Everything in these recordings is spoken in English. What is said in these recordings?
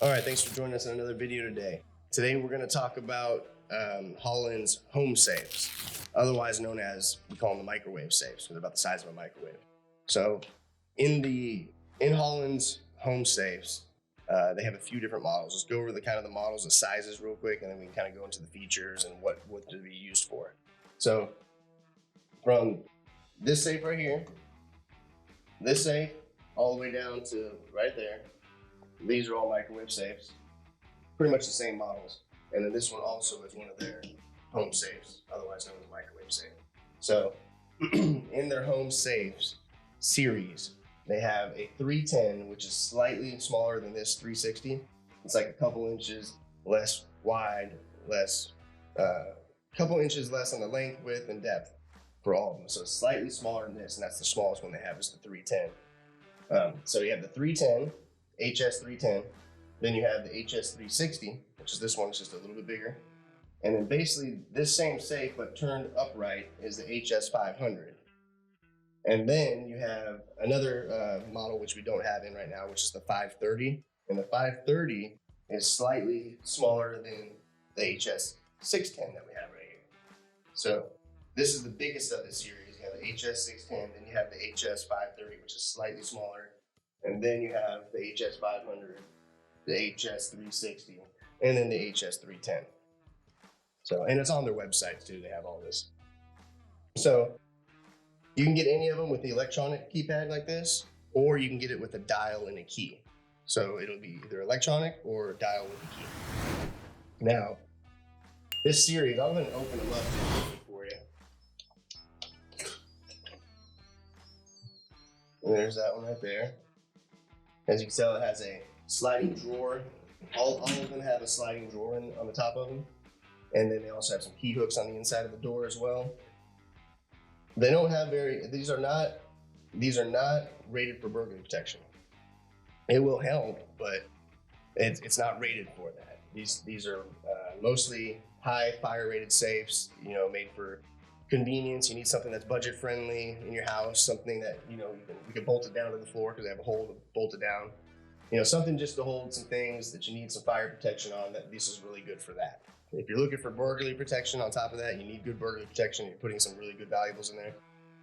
All right, thanks for joining us in another video today. Today we're going to talk about Hollon's Home Safes, otherwise known as, we call them the microwave safes. They're about the size of a microwave. So in Hollon's Home Safes, they have a few different models. Let's go over the models, the sizes real quick, and then we can kind of go into the features and what to be used for. So from this safe right here, this safe, all the way down to right there, these are all microwave safes, pretty much the same models. And then this one also is one of their home safes, otherwise known as microwave safe. So in their home safes series, they have a 310, which is slightly smaller than this 360. It's like a couple inches less wide, couple inches less on the length, width, and depth for all of them. So it's slightly smaller than this, and that's the smallest one they have is the 310. So you have the 310, HS310, then you have the HS360, which is this one, it's just a little bit bigger. And then basically this same safe, but turned upright, is the HS500. And then you have another model, which we don't have in right now, which is the 530. And the 530 is slightly smaller than the HS610 that we have right here. So this is the biggest of the series. You have the HS610, then you have the HS530, which is slightly smaller. And then you have the HS500, the HS360, and then the HS310. So, and it's on their website too, they have all this. So you can get any of them with the electronic keypad like this, or you can get it with a dial and a key. So it'll be either electronic or dial with a key. Now, this series, I'm going to open them up for you. And there's that one right there. As you can tell, it has a sliding drawer. All of them have a sliding drawer on the top of them. And then they also have some key hooks on the inside of the door as well. They don't have these are not rated for burglary protection. It will help, but it's not rated for that. These are mostly high fire rated safes, made for convenience. You need something that's budget friendly in your house, something that you can bolt it down to the floor because they have a hole to bolt it down. Something just to hold some things that you need some fire protection on. That this is really good for that. If you're looking for burglary protection on top of that, you need good burglary protection. You're putting some really good valuables in there.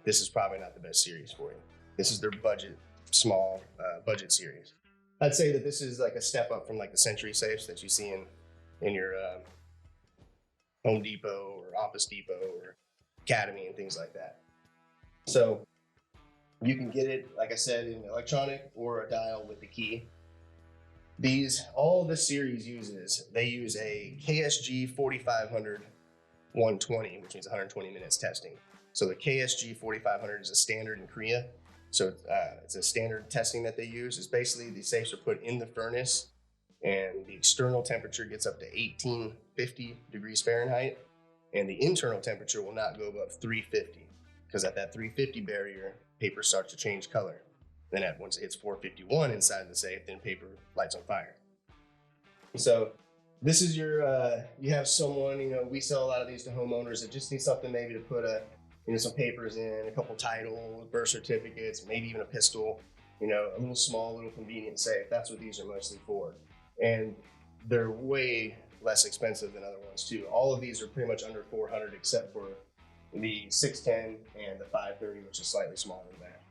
This is probably not the best series for you. This is their small budget series. I'd say that this is like a step up from like the Century safes that you see in your Home Depot or Office Depot or Academy and things like that. So you can get it, like I said, in electronic or a dial with the key. All this series they use a KSG 4500 120, which means 120 minutes testing. So the KSG 4500 is a standard in Korea. So it's a standard testing that they use. It's basically the safes are put in the furnace and the external temperature gets up to 1850 degrees Fahrenheit. And the internal temperature will not go above 350 because at that 350 barrier, paper starts to change color. Then once it hits 451 inside the safe, then paper lights on fire. So this is your, you have someone, we sell a lot of these to homeowners that just need something maybe to put some papers in, a couple titles, birth certificates, maybe even a pistol, a little convenient safe. That's what these are mostly for. And they're way less expensive than other ones too. All of these are pretty much under 400 except for the 610 and the 530, which is slightly smaller than that.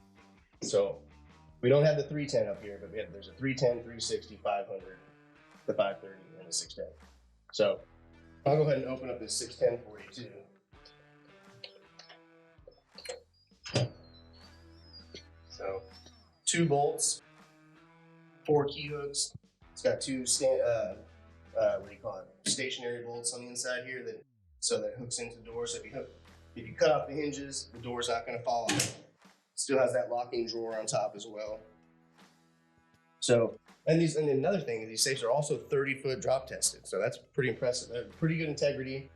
So we don't have the 310 up here, but there's a 310, 360, 500, the 530, and the 610. So I'll go ahead and open up this 610 for you too. So 2 bolts, 4 key hooks. It's got 2 stationary bolts on the inside here so that it hooks into the door. So if you cut off the hinges, the door's not going to fall off. Still has that locking drawer on top as well. So, and another thing, these safes are also 30-foot drop tested. So that's pretty impressive. They have pretty good integrity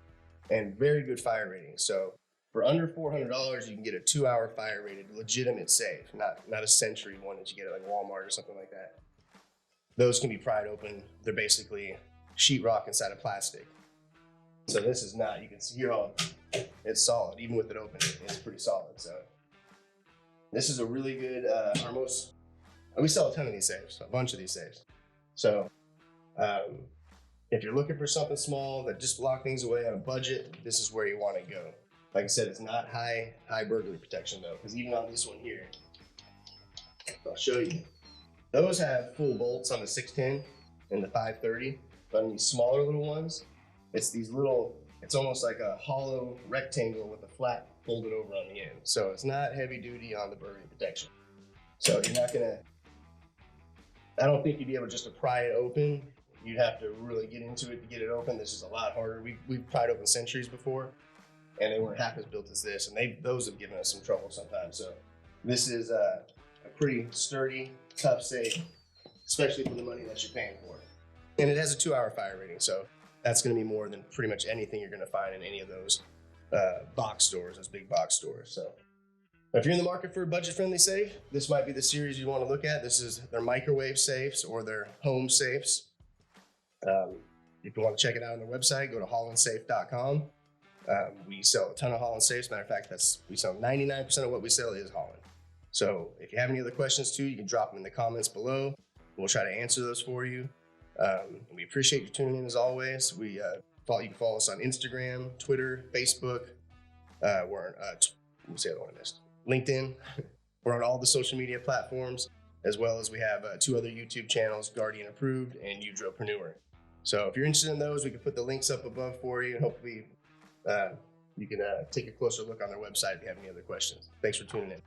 and very good fire rating. So for under $400, you can get a 2-hour fire rated legitimate safe, not a Century one that you get at like Walmart or something like that. Those can be pried open. They're basically sheetrock inside of plastic. So this is not, you can see here, it's solid. Even with it open, it's pretty solid. So this is a really good, we sell a ton of these safes, a bunch of these safes. So If you're looking for something small that just lock things away on a budget, this is where you want to go. Like I said, it's not high burglary protection though, because even on this one here, I'll show you. Those have full bolts on the 610 and the 530, but on these smaller little ones, it's these little, it's almost like a hollow rectangle with a flat folded over on the end. So it's not heavy duty on the burglary protection. So you're not gonna, I don't think you'd be able just to pry it open. You'd have to really get into it to get it open. This is a lot harder. We've pried open Centuries before, and they weren't half as built as this, and those have given us some trouble sometimes. So this is a pretty sturdy, tough safe, especially for the money that you're paying for. And it has a 2-hour fire rating, so that's going to be more than pretty much anything you're going to find in any of those box stores, those big box stores. So if you're in the market for a budget-friendly safe, this might be the series you want to look at. This is their microwave safes or their home safes. If you want to check it out on their website, go to hollonsafe.com. We sell a ton of Hollon safes. Matter of fact, we sell 99% of what we sell is Hollon. So if you have any other questions too, you can drop them in the comments below. We'll try to answer those for you. We appreciate you tuning in as always. You can follow us on Instagram, Twitter, Facebook. We're on, what's the other one I missed? LinkedIn. We're on all the social media platforms, as well as we have 2 other YouTube channels, Guardian Approved and Udropreneur. So if you're interested in those, we can put the links up above for you, and hopefully you can take a closer look on their website if you have any other questions. Thanks for tuning in.